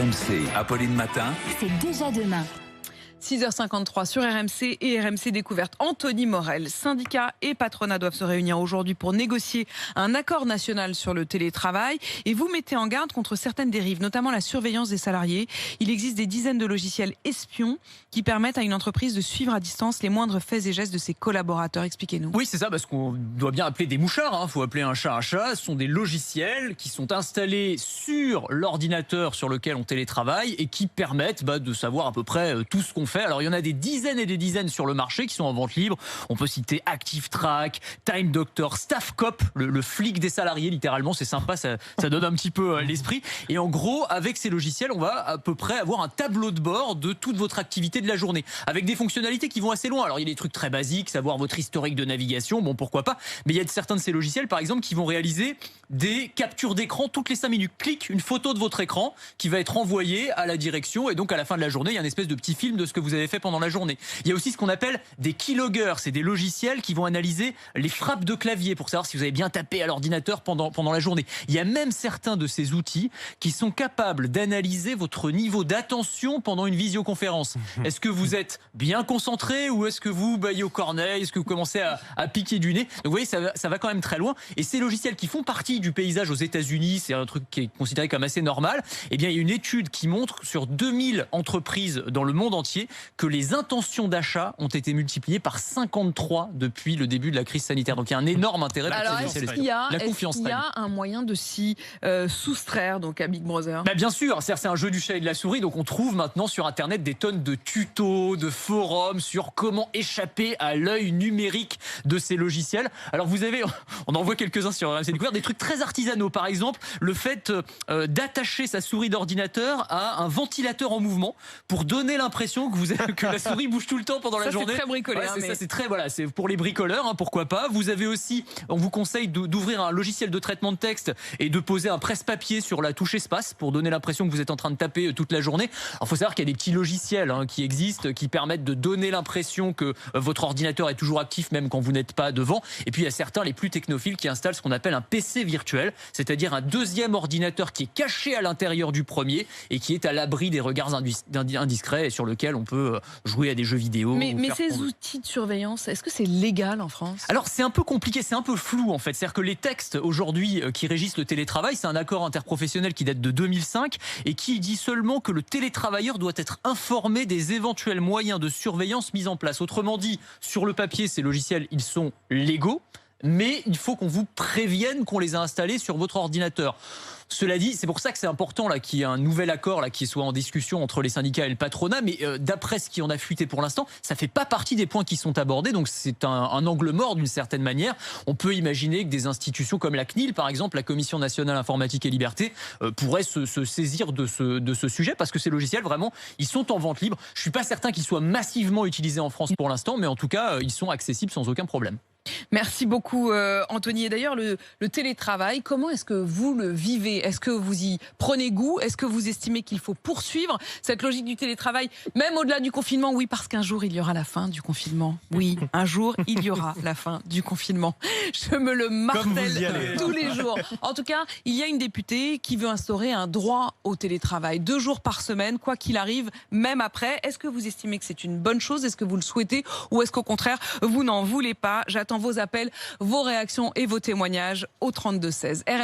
RMC, Apolline Matin. C'est déjà demain. 6h53 sur RMC et RMC Découverte. Anthony Morel, syndicats et patronat doivent se réunir aujourd'hui pour négocier un accord national sur le télétravail. Et vous mettez en garde contre certaines dérives, notamment la surveillance des salariés. Il existe des dizaines de logiciels espions qui permettent à une entreprise de suivre à distance les moindres faits et gestes de ses collaborateurs. Expliquez-nous. Oui, c'est ça, parce qu'on doit bien appeler des mouchards. Il faut appeler un chat un chat. Ce sont des logiciels qui sont installés sur l'ordinateur sur lequel on télétravaille et qui permettent de savoir à peu près tout ce qu'on fait. Alors, il y en a des dizaines et des dizaines sur le marché qui sont en vente libre. On peut citer ActiveTrack, Time Doctor, Staff Cop, le flic des salariés, littéralement. C'est sympa, ça donne un petit peu l'esprit. Et en gros, avec ces logiciels, on va à peu près avoir un tableau de bord de toute votre activité de la journée, avec des fonctionnalités qui vont assez loin. Alors, il y a des trucs très basiques, savoir votre historique de navigation, bon, pourquoi pas. Mais il y a certains de ces logiciels, par exemple, qui vont réaliser des captures d'écran toutes les 5 minutes. Clique, une photo de votre écran qui va être envoyée à la direction. Et donc, à la fin de la journée, il y a une espèce de petit film de ce que vous avez fait pendant la journée. Il y a aussi ce qu'on appelle des keyloggers. C'est des logiciels qui vont analyser les frappes de clavier pour savoir si vous avez bien tapé à l'ordinateur pendant la journée. Il y a même certains de ces outils qui sont capables d'analyser votre niveau d'attention pendant une visioconférence. Est-ce que vous êtes bien concentré ou est-ce que vous baillez au corneille? Est-ce que vous commencez à piquer du nez? Donc vous voyez, ça va quand même très loin. Et ces logiciels qui font partie du paysage aux États-Unis, c'est un truc qui est considéré comme assez normal. Eh bien, il y a une étude qui montre sur 2000 entreprises dans le monde entier que les intentions d'achat ont été multipliées par 53 depuis le début de la crise sanitaire. Donc il y a un énorme intérêt pour Alors, ces est-ce qu'il y a confiance. Un moyen de s'y soustraire donc à Big Brother? Bien sûr, c'est un jeu du chat et de la souris. Donc on trouve maintenant sur Internet des tonnes de tutos, de forums sur comment échapper à l'œil numérique de ces logiciels. Alors vous avez, on en voit quelques-uns sur RMC Découverte, des trucs très artisanaux. Par exemple, le fait d'attacher sa souris d'ordinateur à un ventilateur en mouvement pour donner l'impression que la souris bouge tout le temps pendant la journée. C'est très bricolé. C'est pour les bricoleurs, pourquoi pas. Vous avez aussi, on vous conseille d'ouvrir un logiciel de traitement de texte et de poser un presse-papier sur la touche espace pour donner l'impression que vous êtes en train de taper toute la journée. Alors, faut savoir qu'il y a des petits logiciels qui existent, qui permettent de donner l'impression que votre ordinateur est toujours actif même quand vous n'êtes pas devant. Et puis il y a certains, les plus technophiles, qui installent ce qu'on appelle un PC virtuel, c'est-à-dire un deuxième ordinateur qui est caché à l'intérieur du premier et qui est à l'abri des regards indiscrets et sur lequel on peut jouer à des jeux vidéo. Mais ces outils de surveillance, est-ce que c'est légal en France? Alors c'est un peu compliqué, c'est un peu flou en fait. C'est-à-dire que les textes aujourd'hui qui régissent le télétravail, c'est un accord interprofessionnel qui date de 2005 et qui dit seulement que le télétravailleur doit être informé des éventuels moyens de surveillance mis en place. Autrement dit, sur le papier, ces logiciels, ils sont légaux, mais il faut qu'on vous prévienne qu'on les a installés sur votre ordinateur. Cela dit, c'est pour ça que c'est important qu'il y ait un nouvel accord qui soit en discussion entre les syndicats et le patronat, mais d'après ce qui en a fuité pour l'instant, ça ne fait pas partie des points qui sont abordés, donc c'est un angle mort d'une certaine manière. On peut imaginer que des institutions comme la CNIL, par exemple, la Commission nationale informatique et liberté, pourraient se saisir de ce sujet, parce que ces logiciels, vraiment, ils sont en vente libre. Je ne suis pas certain qu'ils soient massivement utilisés en France pour l'instant, mais en tout cas, ils sont accessibles sans aucun problème. Merci beaucoup Anthony. Et d'ailleurs le télétravail, comment est-ce que vous le vivez? Est-ce que vous y prenez goût? Est-ce que vous estimez qu'il faut poursuivre cette logique du télétravail même au-delà du confinement? Oui, parce qu'un jour il y aura la fin du confinement. Oui, un jour il y aura la fin du confinement. Je me le martèle tous les jours. En tout cas, il y a une députée qui veut instaurer un droit au télétravail 2 jours par semaine, quoi qu'il arrive, même après. Est-ce que vous estimez que c'est une bonne chose? Est-ce que vous le souhaitez? Ou est-ce qu'au contraire vous n'en voulez pas? J'attends vos appels, vos réactions et vos témoignages au 32 16.